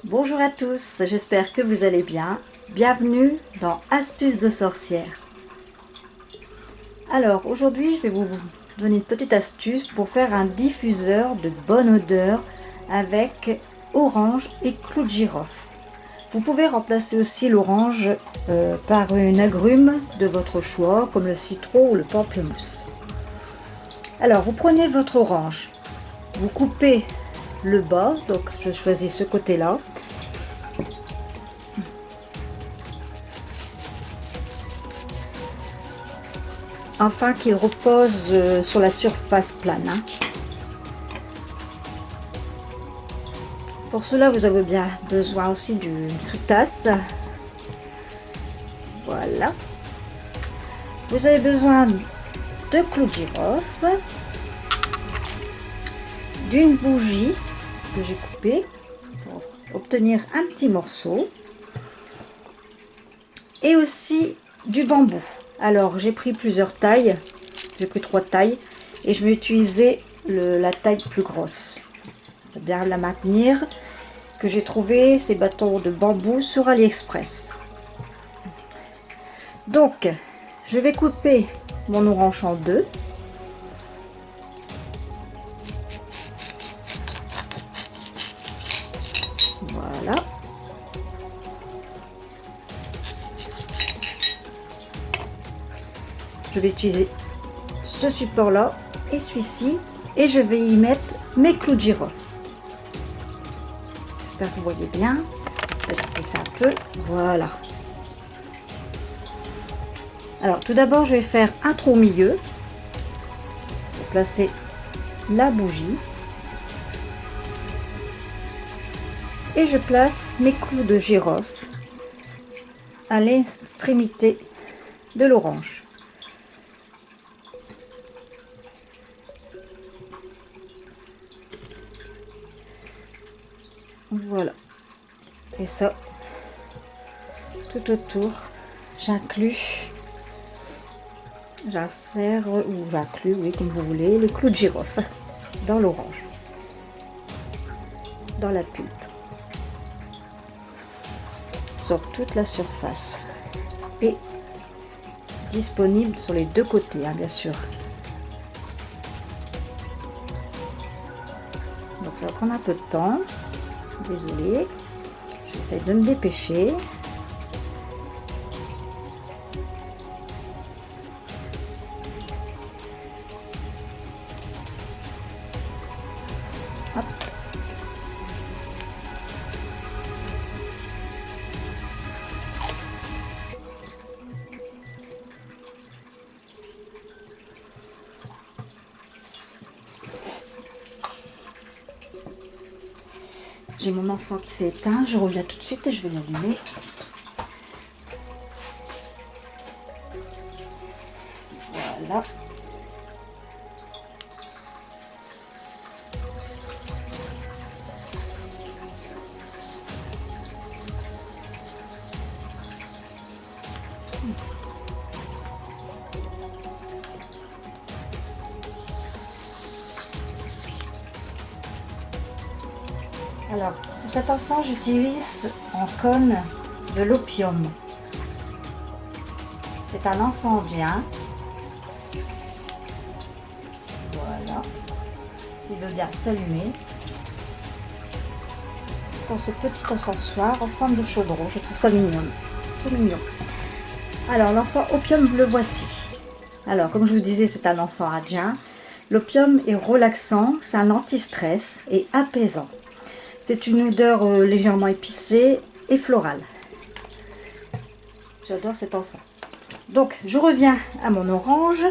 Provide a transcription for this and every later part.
Bonjour à tous, j'espère que vous allez bien. Bienvenue dans Astuces de sorcière. Alors aujourd'hui je vais vous donner une petite astuce pour faire un diffuseur de bonne odeur avec orange et clou de girofle. Vous pouvez remplacer aussi l'orange par une agrume de votre choix comme le citron ou le pamplemousse. Alors vous prenez votre orange, vous coupez le bas, donc je choisis ce côté là. Afin qu'il repose sur la surface plane. Pour cela, vous avez bien besoin aussi d'une sous-tasse. Voilà. Vous avez besoin de clous de girofle, d'une bougie que j'ai coupée pour obtenir un petit morceau, et aussi du bambou. Alors j'ai pris plusieurs tailles, j'ai pris 3 tailles et je vais utiliser la taille plus grosse. Je vais bien la maintenir, que j'ai trouvé ces bâtons de bambou sur AliExpress. Donc je vais couper mon orange en deux. Voilà. Je vais utiliser ce support là et celui-ci et je vais y mettre mes clous de girofle. J'espère que vous voyez bien. Je vais taper ça un peu. Voilà. Alors tout d'abord je vais faire un trou au milieu pour placer la bougie et je place mes clous de girofle à l'extrémité de l'orange. Voilà, et ça tout autour j'insère ou j'inclus, oui, comme vous voulez, les clous de girofle dans l'orange, dans la pulpe, sur toute la surface et disponible sur les deux côtés, hein, bien sûr. Donc ça va prendre un peu de temps. Désolée, j'essaie de me dépêcher. Hop. J'ai mon encens qui s'est éteint, je reviens tout de suite et je vais l'allumer. Voilà. Alors, pour cet encens, j'utilise en cône de l'opium. C'est un encens indien. Voilà. S'il veut bien s'allumer. Dans ce petit encensoir en forme de chaudron. Je trouve ça mignon. Tout mignon. Alors, l'encens opium, le voici. Alors, comme je vous disais, c'est un encens indien. L'opium est relaxant, c'est un anti-stress et apaisant. C'est une odeur légèrement épicée et florale. J'adore cet encens. Donc, je reviens à mon orange.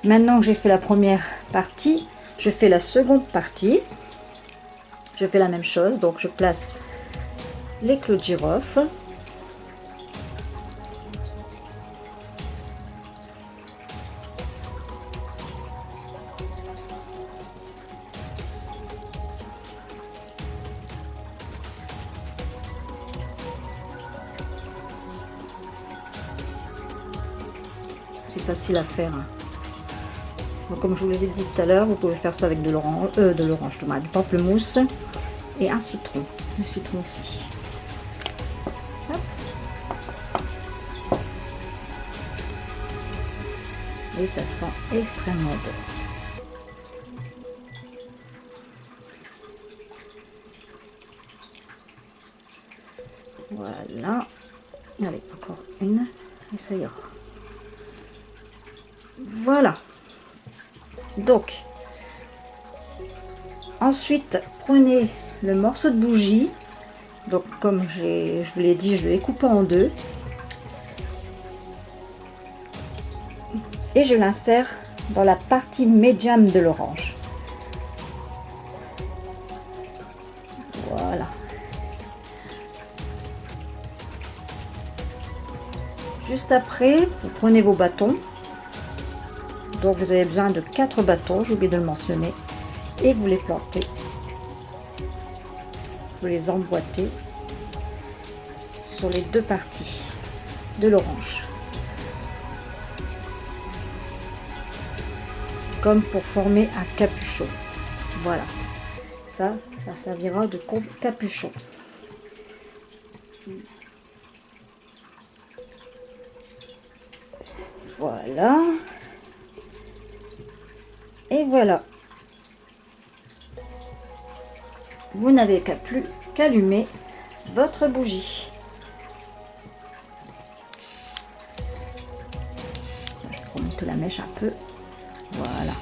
Maintenant que j'ai fait la première partie, je fais la seconde partie. Je fais la même chose. Donc, je place les clous de girofle. C'est facile à faire. Donc, comme je vous les ai dit tout à l'heure, vous pouvez faire ça avec du pamplemousse et un citron. Le citron aussi. et ça sent extrêmement bon. Voilà. Allez, encore une et ça ira. Voilà. Donc, ensuite, prenez le morceau de bougie. Donc, comme je vous l'ai dit, je l'ai coupé en deux. Et je l'insère dans la partie médiane de l'orange. Voilà. Juste après, vous prenez vos bâtons. Donc vous avez besoin de 4 bâtons, j'ai oublié de le mentionner. Et vous les plantez. Vous les emboîtez sur les deux parties de l'orange. Comme pour former un capuchon. Voilà. Ça servira de capuchon. Voilà. Et voilà. Vous n'avez plus qu'allumer votre bougie. Je vais remonter la mèche un peu. Voilà.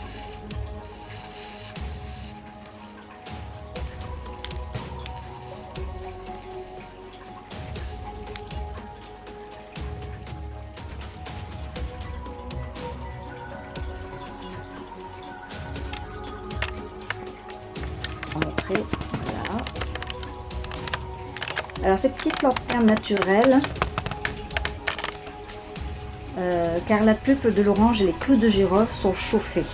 Montrer, voilà. Alors ces petites lanternes naturelles, car la pulpe de l'orange et les clous de girofle sont chauffés,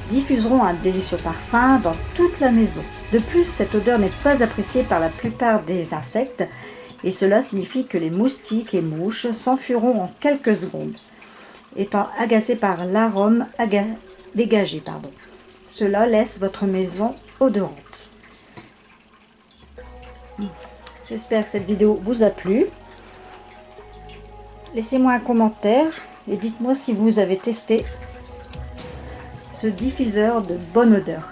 diffuseront un délicieux parfum dans toute la maison. De plus, cette odeur n'est pas appréciée par la plupart des insectes et cela signifie que les moustiques et mouches s'enfuiront en quelques secondes, étant agacés par l'arôme dégagé. Cela laisse votre maison odorante. J'espère que cette vidéo vous a plu. Laissez-moi un commentaire et dites-moi si vous avez testé ce diffuseur de bonne odeur.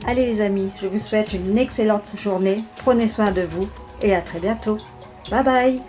Allez les amis, je vous souhaite une excellente journée. Prenez soin de vous et à très bientôt. Bye bye.